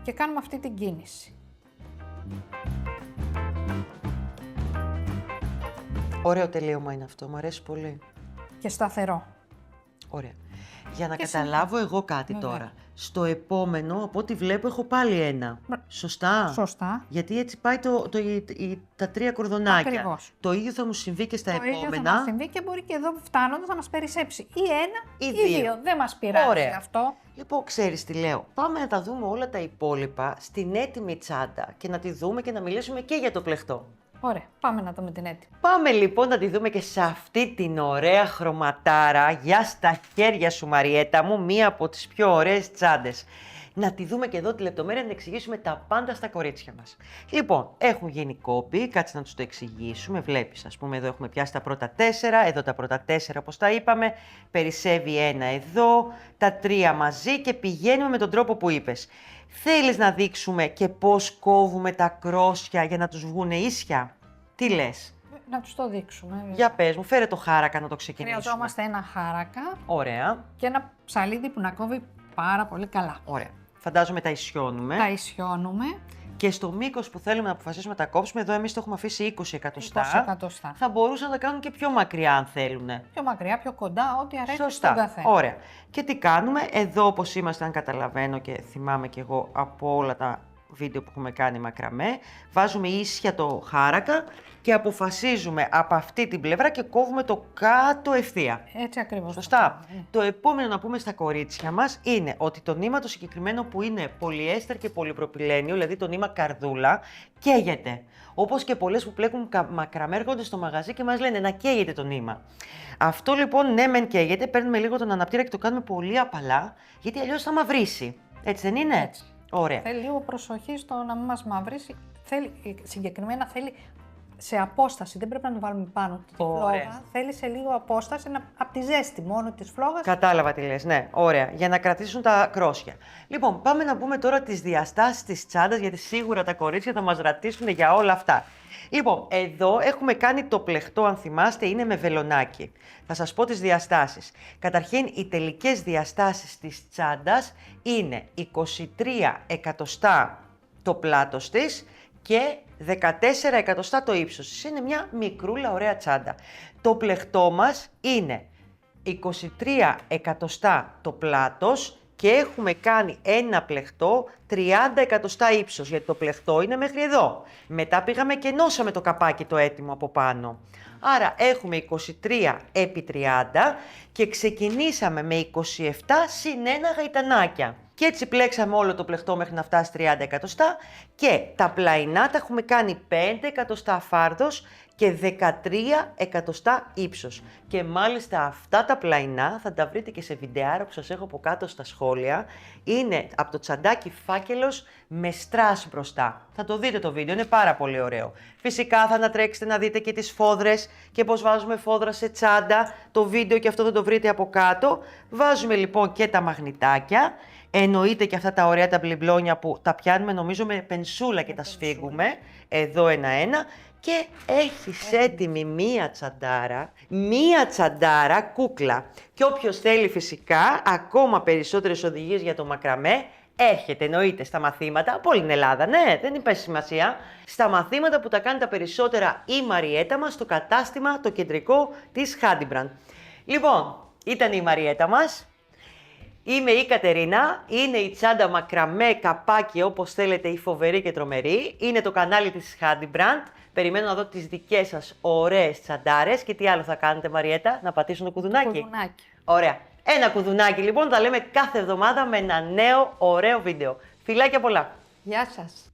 Και κάνουμε αυτή την κίνηση. Ωραίο τελείωμα είναι αυτό. Μου αρέσει πολύ. Και σταθερό. Ωραία. Για να Και καταλάβω εγώ κάτι Βέβαια. τώρα. Στο επόμενο, από ό,τι βλέπω, έχω πάλι ένα. Σωστά. Σωστά. Γιατί έτσι πάει τα 3 κορδονάκια. Ακριβώς. Το ίδιο θα μου συμβεί και στα Το ίδιο θα επόμενα. μας συμβεί και μπορεί και εδώ φτάνοντας να μας περισσέψει ή ένα Ή ή δύο. δύο. Δεν μας πειράζει Ωραία. αυτό. Λοιπόν, ξέρεις τι λέω. Πάμε να τα δούμε όλα τα υπόλοιπα στην έτοιμη τσάντα και να τη δούμε και να μιλήσουμε και για το πλεχτό. Ωραία. Πάμε να δούμε την έτοιμη. Πάμε λοιπόν να τη δούμε και σε αυτή την ωραία χρωματάρα. Γεια στα χέρια σου, Μαριέτα μου, μία από τις πιο ωραίες τσάντες. Να τη δούμε και εδώ τη λεπτομέρεια, να εξηγήσουμε τα πάντα στα κορίτσια μας. Λοιπόν, έχουν γίνει κόποι, κάτσε να τους το εξηγήσουμε. Βλέπεις, ας πούμε, εδώ έχουμε πιάσει τα πρώτα 4, εδώ τα πρώτα 4 όπως τα είπαμε. Περισσεύει ένα εδώ, τα 3 μαζί και πηγαίνουμε με τον τρόπο που είπες. Θέλεις να δείξουμε και πώς κόβουμε τα κρόσια για να τους βγουνε ίσια? Τι λες? Να τους το δείξουμε. Για πες μου, φέρε το χάρακα να το ξεκινήσουμε. Χρειαζόμαστε ένα χάρακα Ωραία, και ένα ψαλίδι που να κόβει πάρα πολύ καλά. ωραία. Φαντάζομαι τα ισιώνουμε. Τα ισιώνουμε. Και στο μήκος που θέλουμε να αποφασίσουμε να τα κόψουμε, εδώ εμείς το έχουμε αφήσει 20 εκατοστά. 20 εκατοστά. Θα μπορούσαν να τα κάνουν και πιο μακριά αν θέλουν. Πιο μακριά, πιο κοντά, ό,τι αρέσει στον Σωστά. καθένα. Ωραία. Και τι κάνουμε, εδώ όπως είμαστε, αν καταλαβαίνω και θυμάμαι κι εγώ από όλα τα βίντεο που έχουμε κάνει μακραμέ, βάζουμε ίσια το χάρακα και αποφασίζουμε από αυτή την πλευρά και κόβουμε το κάτω ευθεία. Έτσι ακριβώς. Σωστά. Το επόμενο να πούμε στα κορίτσια μας είναι ότι το νήμα το συγκεκριμένο που είναι πολυέστερ και πολυπροπυλένιο, δηλαδή το νήμα καρδούλα, καίγεται. Όπως και πολλές που πλέκουν μακραμέ έρχονται στο μαγαζί και μας λένε να καίγεται το νήμα. Αυτό λοιπόν ναι μεν καίγεται, παίρνουμε λίγο τον αναπτήρα και το κάνουμε πολύ απαλά, γιατί αλλιώς θα μαυρίσει. Έτσι δεν είναι? Έτσι. Ωραία. Θέλει λίγο προσοχή στο να μην μας μαυρίσει. Συγκεκριμένα θέλει σε απόσταση, δεν πρέπει να το βάλουμε πάνω τη Ωραία. φλόγα. Θέλει σε λίγο απόσταση από τη ζέστη μόνο της φλόγας. Κατάλαβα τι λες, ναι, ωραία, για να κρατήσουν τα κρόσια. Λοιπόν, πάμε να πούμε τώρα τις διαστάσεις της τσάντας, γιατί σίγουρα τα κορίτσια θα μας ρωτήσουν για όλα αυτά. Λοιπόν, εδώ έχουμε κάνει το πλεχτό, αν θυμάστε, είναι με βελονάκι. Θα σας πω τις διαστάσεις. Καταρχήν, οι τελικές διαστάσεις της τσάντας είναι 23 εκατοστά το πλάτος της και 14 εκατοστά το ύψος της. Είναι μια μικρούλα ωραία τσάντα. Το πλεχτό μας είναι 23 εκατοστά το πλάτος και έχουμε κάνει ένα πλεχτό 30 εκατοστά ύψος, γιατί το πλεχτό είναι μέχρι εδώ. Μετά πήγαμε και ενώσαμε το καπάκι το έτοιμο από πάνω. Άρα έχουμε 23 επί 30 και ξεκινήσαμε με 27 συν 1 γαϊτανάκια. Και έτσι πλέξαμε όλο το πλεχτό μέχρι να φτάσει 30 εκατοστά και τα πλαϊνά τα έχουμε κάνει 5 εκατοστά φάρδος και 13 εκατοστά ύψος. Και μάλιστα αυτά τα πλαϊνά θα τα βρείτε και σε βιντεάρα που σας έχω από κάτω στα σχόλια. Είναι από το τσαντάκι φάκελος με στρας μπροστά. Θα το δείτε το βίντεο, είναι πάρα πολύ ωραίο. Φυσικά θα ανατρέξετε να δείτε και τις φόδρες και πώς βάζουμε φόδρα σε τσάντα. Το βίντεο και αυτό θα το βρείτε από κάτω. Βάζουμε λοιπόν και τα μαγνητάκια. Εννοείται και αυτά τα ωραία τα μπλιμπλόνια που τα πιάνουμε νομίζω με πενσούλα και τα σφίγγουμε. Εδώ ένα-ένα. Και έχεις έτοιμη μία τσαντάρα κούκλα. Και όποιος θέλει φυσικά ακόμα περισσότερες οδηγίες για το μακραμέ, έρχεται εννοείται στα μαθήματα από όλη την Ελλάδα, ναι, δεν υπάρχει σημασία. Στα μαθήματα που τα κάνει τα περισσότερα η Μαριέτα μας στο κατάστημα το κεντρικό της Handybrand. Λοιπόν, ήταν η Μαριέτα μας. Είμαι η Κατερίνα, είναι η τσάντα μακραμέ καπάκι όπως θέλετε, η φοβερή και τρομερή. Είναι το κανάλι της Handybrand. Περιμένω να δω τις δικές σας ωραίες τσαντάρες και τι άλλο θα κάνετε Μαριέτα, να πατήσουν το κουδουνάκι. Κουδουνάκι. Ωραία. Ένα κουδουνάκι λοιπόν, τα λέμε κάθε εβδομάδα με ένα νέο ωραίο βίντεο. Φιλάκια πολλά. Γεια σας.